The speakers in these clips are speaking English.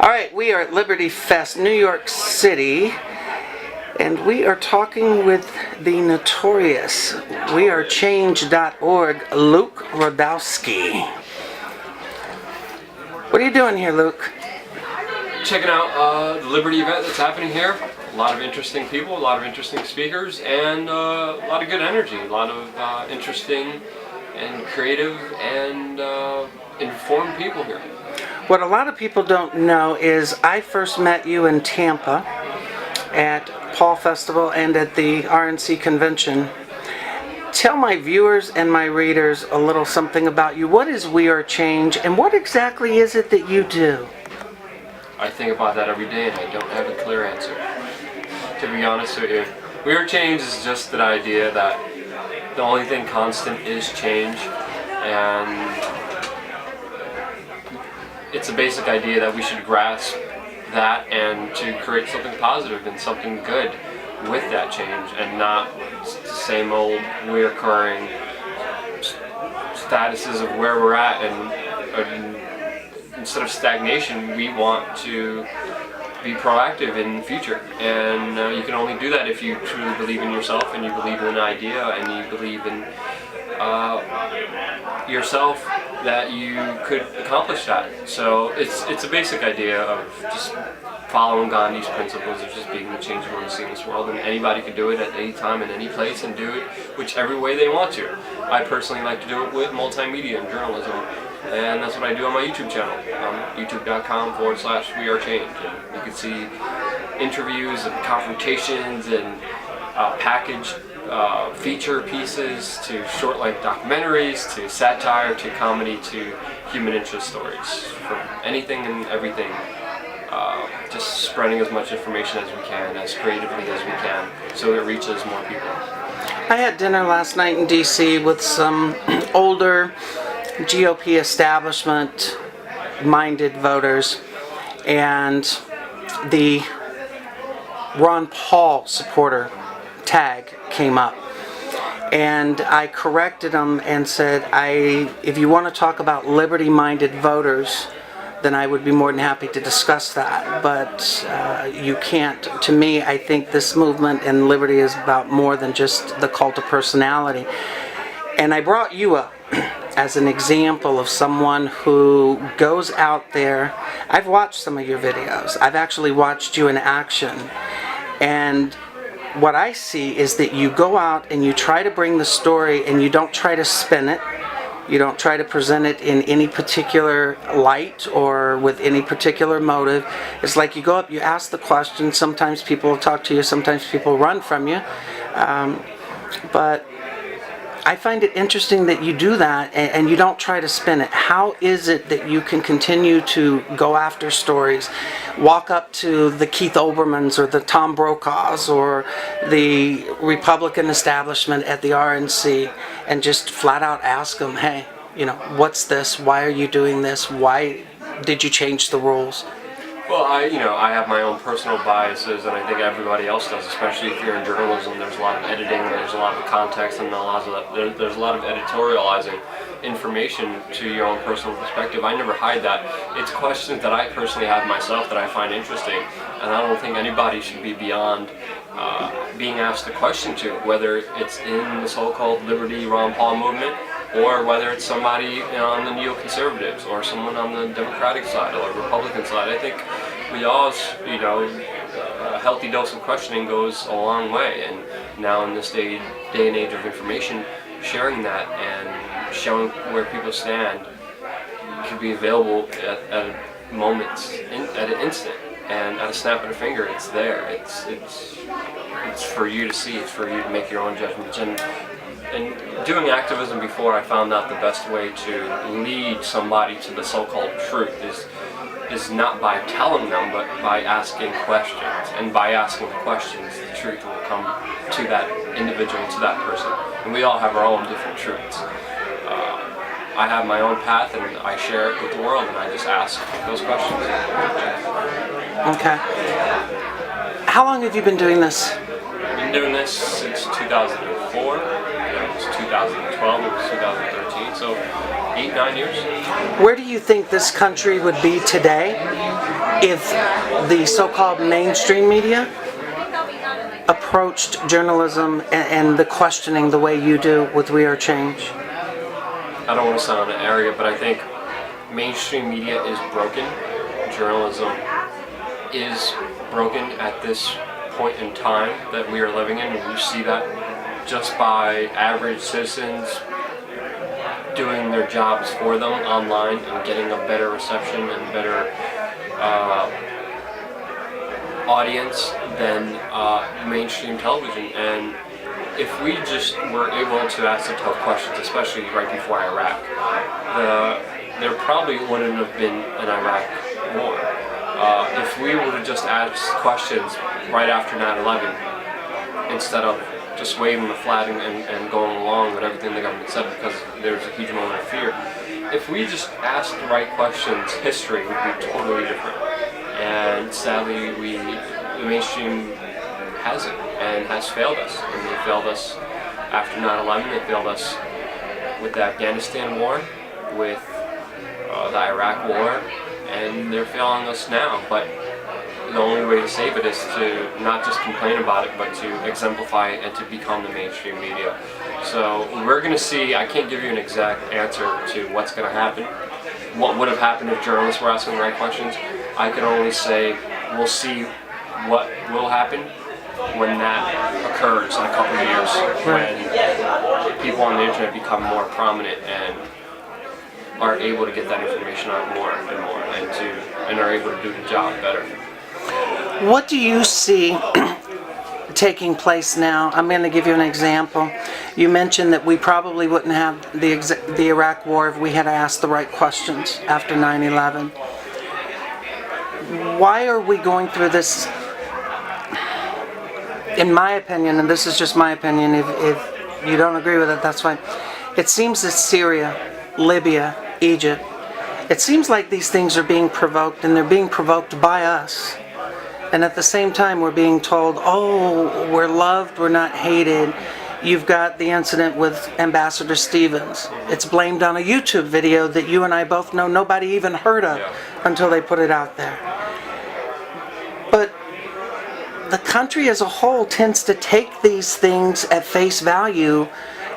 All right, we are at Liberty Fest, New York City, and we are talking with the notorious wearechange.org, Luke Rudkowski. What are you doing here, Luke? Checking out the Liberty event that's happening here. A lot of interesting people, a lot of interesting speakers, and a lot of good energy. A lot of interesting and creative and informed people here. What a lot of people don't know is I first met you in Tampa at Paul Festival and at the RNC convention. Tell my viewers and my readers a little something about you. What is We Are Change, and what exactly is it that you do? I think about that every day and I don't have a clear answer. To be honest with you, We Are Change is just the idea that the only thing constant is change, and it's a basic idea that we should grasp that and to create something positive and something good with that change, and not the same old reoccurring statuses of where we're at. And instead of stagnation, we want to be proactive in the future, and you can only do that if you truly believe in yourself and you believe in an idea and you believe in yourself that you could accomplish that. So it's a basic idea of just following Gandhi's principles of just being the change you want to see in this world, and anybody can do it at any time in any place and do it whichever way they want to. I personally like to do it with multimedia and journalism, and that's what I do on my YouTube channel, youtube.com/wearechange. And you can see interviews and confrontations and packaged feature pieces to short-length documentaries to satire to comedy to human interest stories, from anything and everything. Just spreading as much information as we can, as creatively as we can, so it reaches more people. I had dinner last night in D.C. with some older GOP establishment-minded voters, and the Ron Paul supporter tag came up. And I corrected them and said, if you want to talk about liberty-minded voters, then I would be more than happy to discuss that. But you can't. To me, I think this movement and liberty is about more than just the cult of personality. And I brought you up as an example of someone who goes out there. I've watched some of your videos. I've actually watched you in action. And what I see is that you go out and you try to bring the story, and you don't try to spin it. You don't try to present it in any particular light or with any particular motive. It's like you go up, you ask the question. Sometimes people will talk to you, sometimes people run from you. But I find it interesting that you do that and you don't try to spin it. How is it that you can continue to go after stories, walk up to the Keith Olbermanns or the Tom Brokaws or the Republican establishment at the RNC and just flat out ask them, hey, what's this? Why are you doing this? Why did you change the rules? Well, I have my own personal biases, and I think everybody else does, especially if you're in journalism. There's a lot of editing, there's a lot of context, and there's a lot of editorializing information to your own personal perspective. I never hide that. It's questions that I personally have myself that I find interesting, and I don't think anybody should be beyond being asked a question to, whether it's in the so-called Liberty Ron Paul movement, or whether it's somebody on the neoconservatives, or someone on the Democratic side or Republican side. I think we all, a healthy dose of questioning goes a long way. And now in this day and age of information, sharing that and showing where people stand can be available at a moment, at an instant, and at a snap of a finger. It's there. It's for you to see. It's for you to make your own judgments. And doing activism before, I found out the best way to lead somebody to the so-called truth is not by telling them, but by asking questions. And by asking the questions, the truth will come to that individual, to that person. And we all have our own different truths. I have my own path, and I share it with the world, and I just ask those questions. Okay. How long have you been doing this? I've been doing this since 2004. It was 2012, it was 2013. 2000. So 8, 9 years. Where do you think this country would be today if the so-called mainstream media approached journalism and the questioning the way you do with We Are Change? I don't want to sound arrogant, but I think mainstream media is broken. Journalism is broken at this point in time that we are living in, and you see that just by average citizens doing their jobs for them online and getting a better reception and better audience than mainstream television. And if we just were able to ask the tough questions, especially right before Iraq, there probably wouldn't have been an Iraq war. If we were to just ask questions right after 9/11, instead of just waving the flag and going along with everything the government said because there's a huge moment of fear. If we just asked the right questions, history would be totally different. And sadly, the mainstream hasn't and has failed us. And they failed us after 9/11, they failed us with the Afghanistan war, with the Iraq war, and they're failing us now. But the only way to save it is to not just complain about it, but to exemplify it and to become the mainstream media. So we're going to see, I can't give you an exact answer to what's going to happen, what would have happened if journalists were asking the right questions. I can only say we'll see what will happen when that occurs in a couple of years, when people on the internet become more prominent and are able to get that information out more and more, and are able to do the job better. What do you see taking place now? I'm going to give you an example. You mentioned that we probably wouldn't have the Iraq War if we had asked the right questions after 9/11. Why are we going through this? In my opinion, and this is just my opinion, if you don't agree with it, that's fine. It seems that Syria, Libya, Egypt, it seems like these things are being provoked, and they're being provoked by us. And at the same time, we're being told, oh, we're loved, we're not hated. You've got the incident with Ambassador Stevens. It's blamed on a YouTube video that you and I both know nobody even heard of until they put it out there. But the country as a whole tends to take these things at face value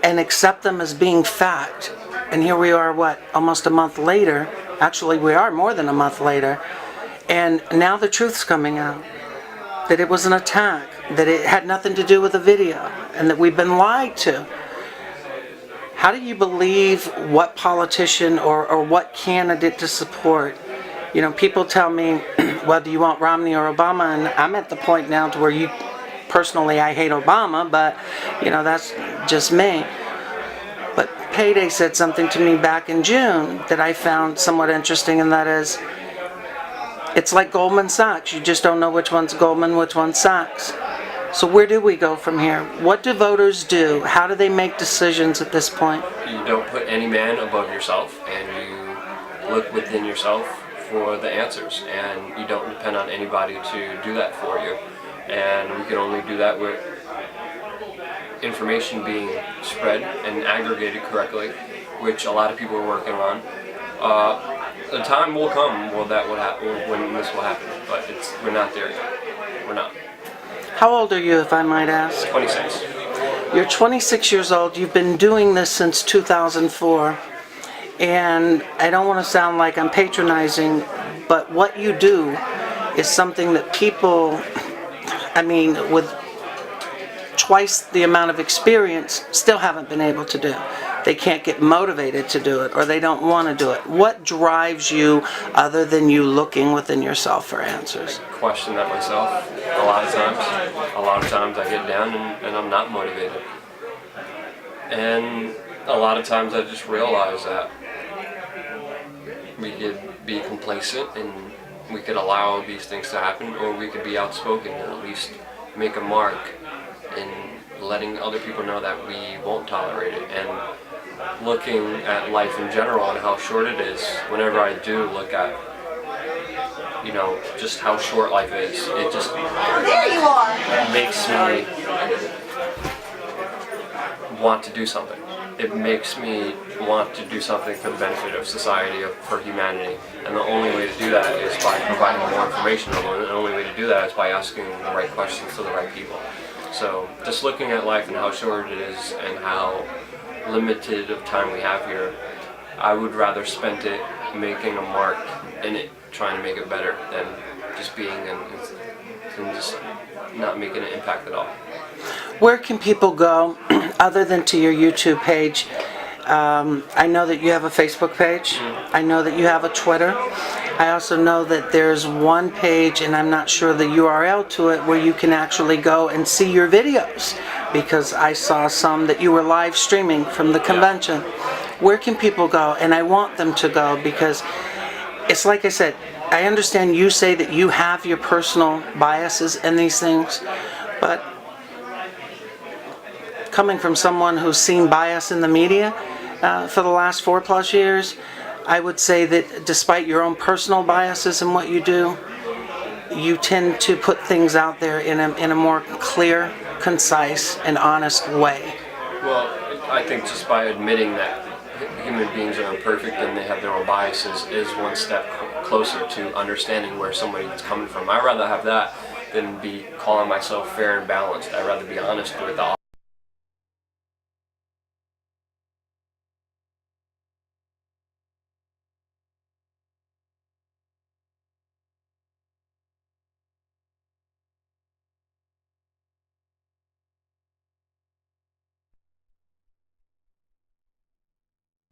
and accept them as being fact. And here we are, almost a month later. Actually, we are more than a month later. And now the truth's coming out, that it was an attack, that it had nothing to do with the video, and that we've been lied to. How do you believe what politician or what candidate to support? You know, people tell me, well, do you want Romney or Obama? And I'm at the point now to where personally, I hate Obama, but, you know, that's just me. But Payday said something to me back in June that I found somewhat interesting, and that is, it's like Goldman Sachs. You just don't know which one's Goldman, which one's Sachs. So where do we go from here? What do voters do? How do they make decisions at this point? You don't put any man above yourself, and you look within yourself for the answers, and you don't depend on anybody to do that for you. And we can only do that with information being spread and aggregated correctly, which a lot of people are working on. The time will come when this will happen, but we're not there yet. We're not. How old are you, if I might ask? 26. You're 26 years old. You've been doing this since 2004. And I don't want to sound like I'm patronizing, but what you do is something that people, with twice the amount of experience, still haven't been able to do. They can't get motivated to do it, or they don't want to do it. What drives you other than you looking within yourself for answers? I question that myself a lot of times. A lot of times I get down and I'm not motivated. And a lot of times I just realize that we could be complacent and we could allow these things to happen, or we could be outspoken and at least make a mark in letting other people know that we won't tolerate it. And looking at life in general and how short it is, whenever I do look at, just how short life is, it just makes me want to do something. it makes me want to do something for the benefit of society, for humanity. And the only way to do that is by providing more information. And the only way to do that is by asking the right questions to the right people. So just looking at life and how short it is and how limited of time we have here, I would rather spend it making a mark in it, trying to make it better, than just being and just not making an impact at all. Where can people go other than to your YouTube page? I know that you have a Facebook page. I know that you have a Twitter. I also know that there's one page, and I'm not sure the URL to it, where you can actually go and see your videos, because I saw some that you were live streaming from the convention. Where can people go? And I want them to go, because it's like I said, I understand you say that you have your personal biases in these things, but coming from someone who's seen bias in the media for the last 4+ years, I would say that despite your own personal biases in what you do, you tend to put things out there in a more clear, concise, and honest way. Well, I think just by admitting that human beings are imperfect and they have their own biases is one step closer to understanding where somebody's coming from. I'd rather have that than be calling myself fair and balanced. I'd rather be honest with all.